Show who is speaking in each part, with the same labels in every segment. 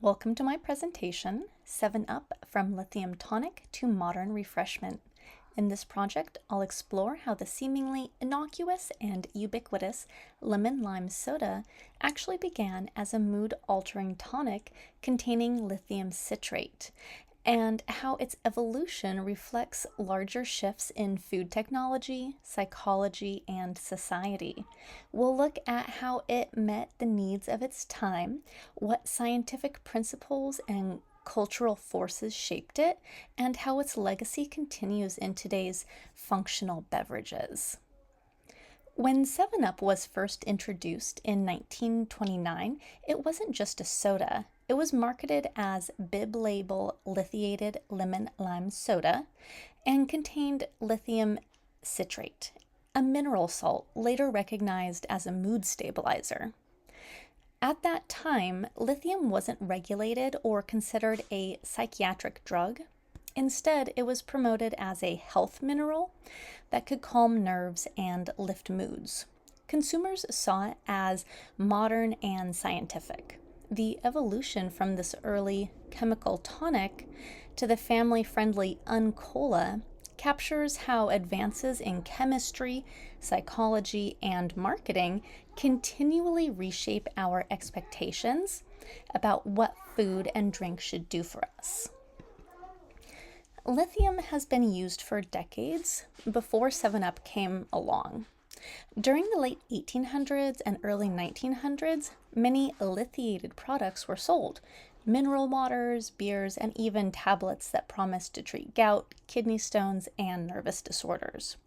Speaker 1: Welcome to my presentation, 7-Up from Lithium Tonic to Modern Refreshment. In this project, I'll explore how the seemingly innocuous and ubiquitous lemon-lime soda actually began as a mood-altering tonic containing lithium citrate, and how its evolution reflects larger shifts in food technology, psychology, and society. We'll look at how it met the needs of its time, what scientific principles and cultural forces shaped it, and how its legacy continues in today's functional beverages. When 7-Up was first introduced in 1929, it wasn't just a soda. It was marketed as bib label lithiated lemon lime soda and contained lithium citrate, a mineral salt later recognized as a mood stabilizer. At that time, lithium wasn't regulated or considered a psychiatric drug. Instead, it was promoted as a health mineral that could calm nerves and lift moods. Consumers saw it as modern and scientific. The evolution from this early chemical tonic to the family-friendly Uncola captures how advances in chemistry, psychology, and marketing continually reshape our expectations about what food and drink should do for us. Lithium has been used for decades before 7-Up came along. During the late 1800s and early 1900s, many lithiated products were sold. Mineral waters, beers, and even tablets that promised to treat gout, kidney stones, and nervous disorders.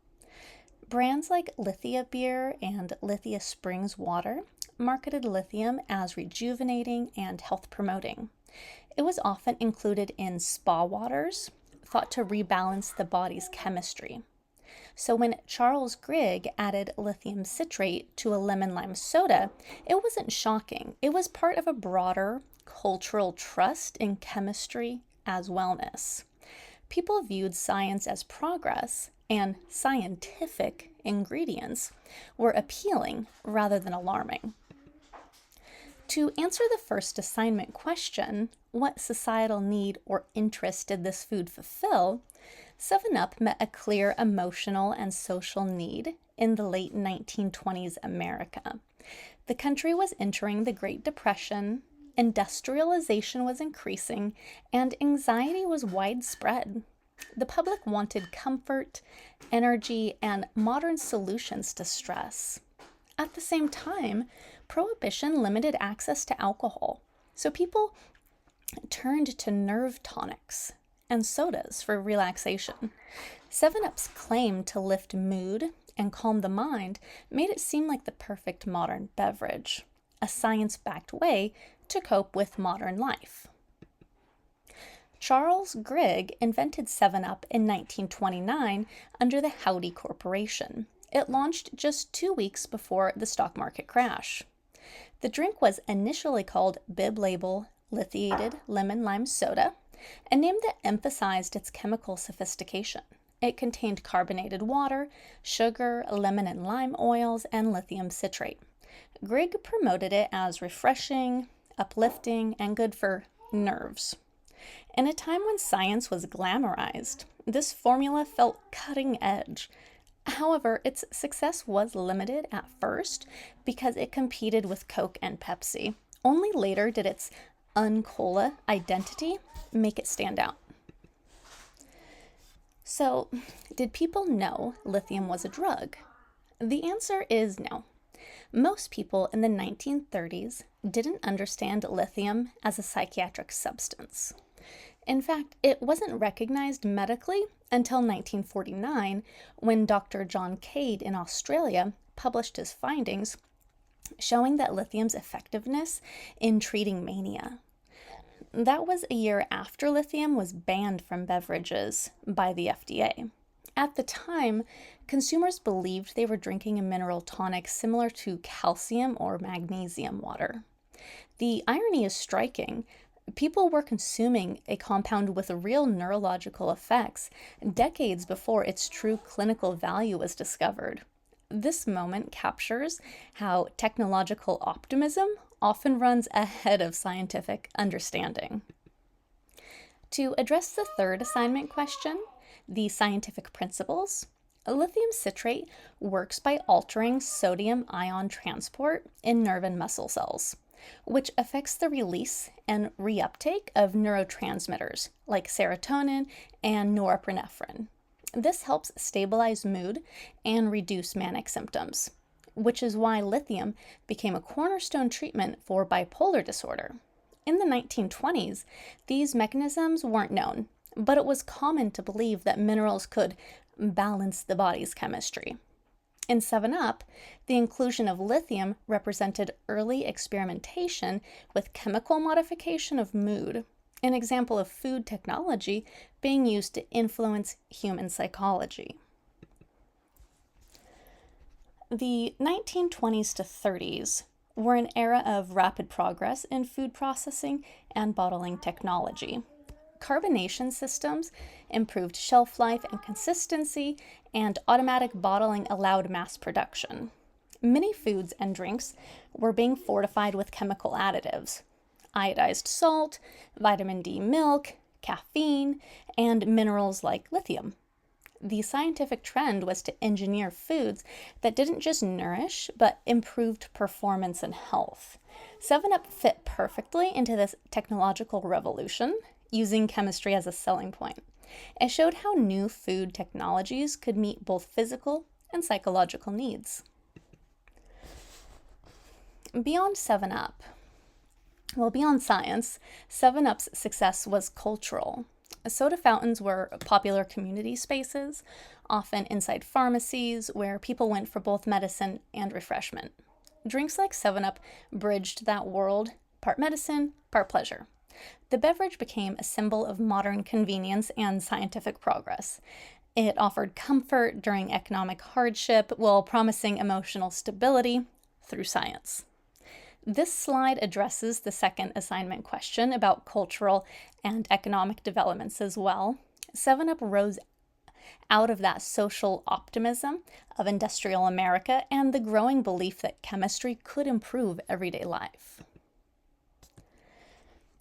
Speaker 1: Brands like Lithia Beer and Lithia Springs Water marketed lithium as rejuvenating and health promoting. It was often included in spa waters, thought to rebalance the body's chemistry. So when Charles Grigg added lithium citrate to a lemon lime soda, it wasn't shocking. It was part of a broader cultural trust in chemistry as wellness. People viewed science as progress, and scientific ingredients were appealing rather than alarming. To answer the first assignment question, what societal need or interest did this food fulfill, 7-Up met a clear emotional and social need in the late 1920s America. The country was entering the Great Depression, industrialization was increasing, and anxiety was widespread. The public wanted comfort, energy, and modern solutions to stress. At the same time, Prohibition limited access to alcohol, so people turned to nerve tonics and sodas for relaxation. 7-Up's claim to lift mood and calm the mind made it seem like the perfect modern beverage, a science-backed way to cope with modern life. Charles Grigg invented 7-Up in 1929 under the Howdy Corporation. It launched just 2 weeks before the stock market crash. The drink was initially called Bib Label Lithiated Lemon Lime Soda, a name that emphasized its chemical sophistication. It contained carbonated water, sugar, lemon and lime oils, and lithium citrate. Grigg promoted it as refreshing, uplifting, and good for nerves. In a time when science was glamorized, this formula felt cutting edge. However, its success was limited at first because it competed with Coke and Pepsi. Only later did its Uncola identity make it stand out. So, did people know lithium was a drug? The answer is no. Most people in the 1930s didn't understand lithium as a psychiatric substance. In fact, it wasn't recognized medically until 1949 when Dr. John Cade in Australia published his findings showing that lithium's effectiveness in treating mania. That was a year after lithium was banned from beverages by the FDA. At the time, consumers believed they were drinking a mineral tonic similar to calcium or magnesium water. The irony is striking. People were consuming a compound with real neurological effects decades before its true clinical value was discovered. This moment captures how technological optimism often runs ahead of scientific understanding. To address the third assignment question, the scientific principles, lithium citrate works by altering sodium ion transport in nerve and muscle cells, which affects the release and reuptake of neurotransmitters like serotonin and norepinephrine. This helps stabilize mood and reduce manic symptoms, which is why lithium became a cornerstone treatment for bipolar disorder. In the 1920s, these mechanisms weren't known, but it was common to believe that minerals could balance the body's chemistry. In 7-Up, the inclusion of lithium represented early experimentation with chemical modification of mood, an example of food technology being used to influence human psychology. The 1920s to 30s were an era of rapid progress in food processing and bottling technology. Carbonation systems improved shelf life and consistency, and automatic bottling allowed mass production. Many foods and drinks were being fortified with chemical additives: iodized salt, vitamin D milk, caffeine, and minerals like lithium. The scientific trend was to engineer foods that didn't just nourish, but improved performance and health. 7-Up fit perfectly into this technological revolution, using chemistry as a selling point. It showed how new food technologies could meet both physical and psychological needs. Beyond science, 7-Up's success was cultural. Soda fountains were popular community spaces, often inside pharmacies where people went for both medicine and refreshment. Drinks like 7-Up bridged that world, part medicine, part pleasure. The beverage became a symbol of modern convenience and scientific progress. It offered comfort during economic hardship while promising emotional stability through science. This slide addresses the second assignment question about cultural and economic developments as well. 7-Up rose out of that social optimism of industrial America and the growing belief that chemistry could improve everyday life.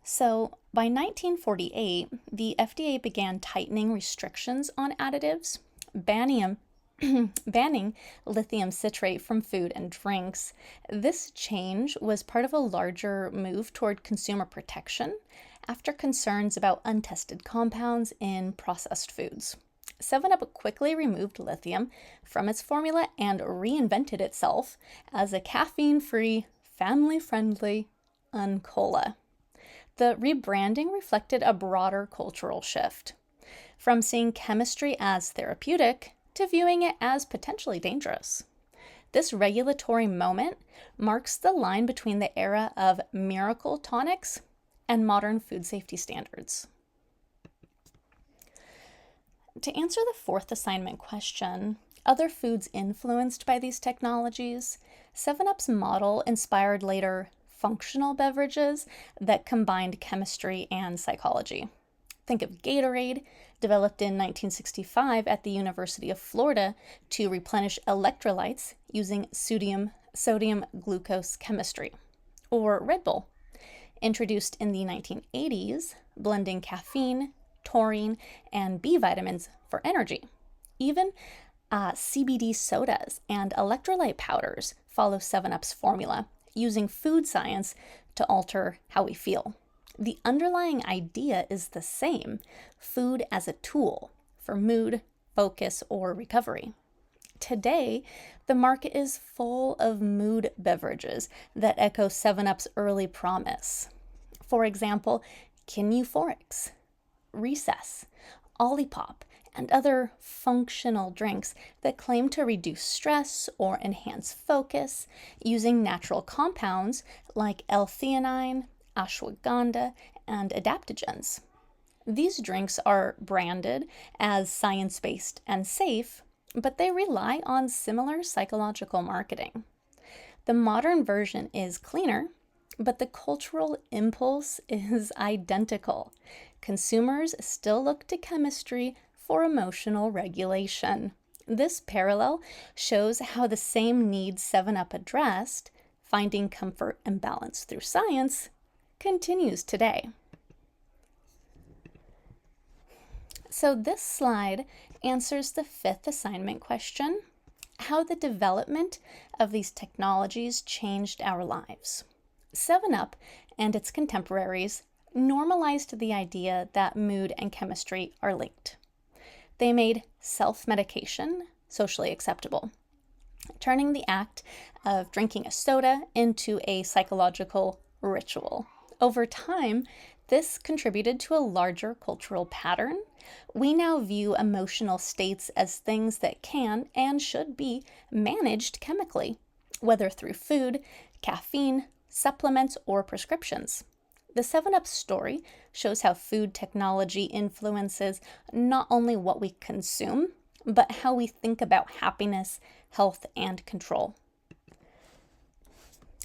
Speaker 1: So, by 1948, the FDA began tightening restrictions on additives, banning lithium citrate from food and drinks. This change was part of a larger move toward consumer protection after concerns about untested compounds in processed foods. 7-Up quickly removed lithium from its formula and reinvented itself as a caffeine-free, family-friendly uncola. The rebranding reflected a broader cultural shift, from seeing chemistry as therapeutic to viewing it as potentially dangerous. This regulatory moment marks the line between the era of miracle tonics and modern food safety standards. To answer the fourth assignment question, other foods influenced by these technologies, 7-Up's model inspired later functional beverages that combined chemistry and psychology. Think of Gatorade, developed in 1965 at the University of Florida to replenish electrolytes using sodium glucose chemistry. Or Red Bull, introduced in the 1980s, blending caffeine, taurine, and B vitamins for energy. Even CBD sodas and electrolyte powders follow 7-Up's formula, using food science to alter how we feel. The underlying idea is the same: food as a tool for mood, focus, or recovery. Today, the market is full of mood beverages that echo 7-Up's early promise. For example, Kin Euphorics, Recess, Olipop, and other functional drinks that claim to reduce stress or enhance focus using natural compounds like L-theanine, ashwagandha, and adaptogens. These drinks are branded as science-based and safe, but they rely on similar psychological marketing. The modern version is cleaner, but the cultural impulse is identical. Consumers still look to chemistry for emotional regulation. This parallel shows how the same needs 7-Up addressed finding comfort and balance through science continues today. So this slide answers the fifth assignment question, how the development of these technologies changed our lives. 7-Up and its contemporaries normalized the idea that mood and chemistry are linked. They made self-medication socially acceptable, turning the act of drinking a soda into a psychological ritual. Over time, this contributed to a larger cultural pattern. We now view emotional states as things that can and should be managed chemically, whether through food, caffeine, supplements, or prescriptions. The 7-Up story shows how food technology influences not only what we consume, but how we think about happiness, health, and control.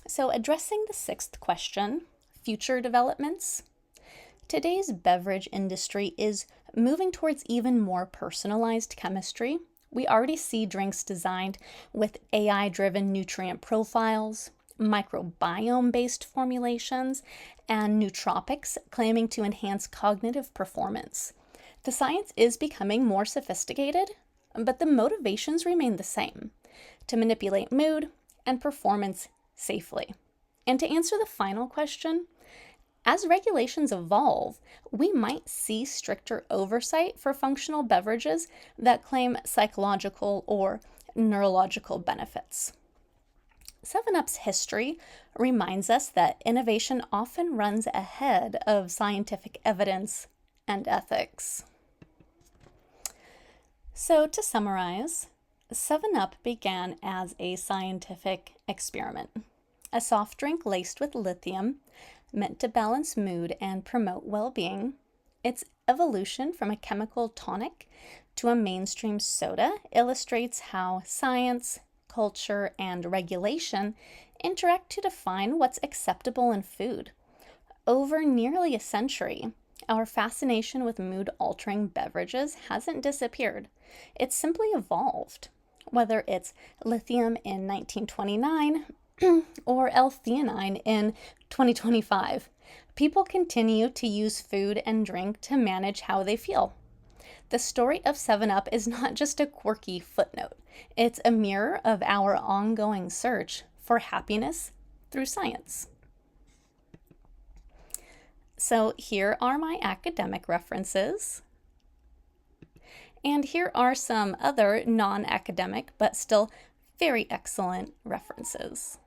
Speaker 1: So addressing the sixth question, future developments. Today's beverage industry is moving towards even more personalized chemistry. We already see drinks designed with AI-driven nutrient profiles, microbiome-based formulations, and nootropics claiming to enhance cognitive performance. The science is becoming more sophisticated, but the motivations remain the same: to manipulate mood and performance safely. And to answer the final question, as regulations evolve, we might see stricter oversight for functional beverages that claim psychological or neurological benefits. 7-Up's history reminds us that innovation often runs ahead of scientific evidence and ethics. So to summarize, 7-Up began as a scientific experiment, a soft drink laced with lithium, meant to balance mood and promote well-being. Its evolution from a chemical tonic to a mainstream soda illustrates how science, culture, and regulation interact to define what's acceptable in food. Over nearly a century, our fascination with mood-altering beverages hasn't disappeared. It's simply evolved. Whether it's lithium in 1929 or L-theanine in 2025, people continue to use food and drink to manage how they feel. The story of 7-Up is not just a quirky footnote. It's a mirror of our ongoing search for happiness through science. So here are my academic references. And here are some other non-academic but still very excellent references.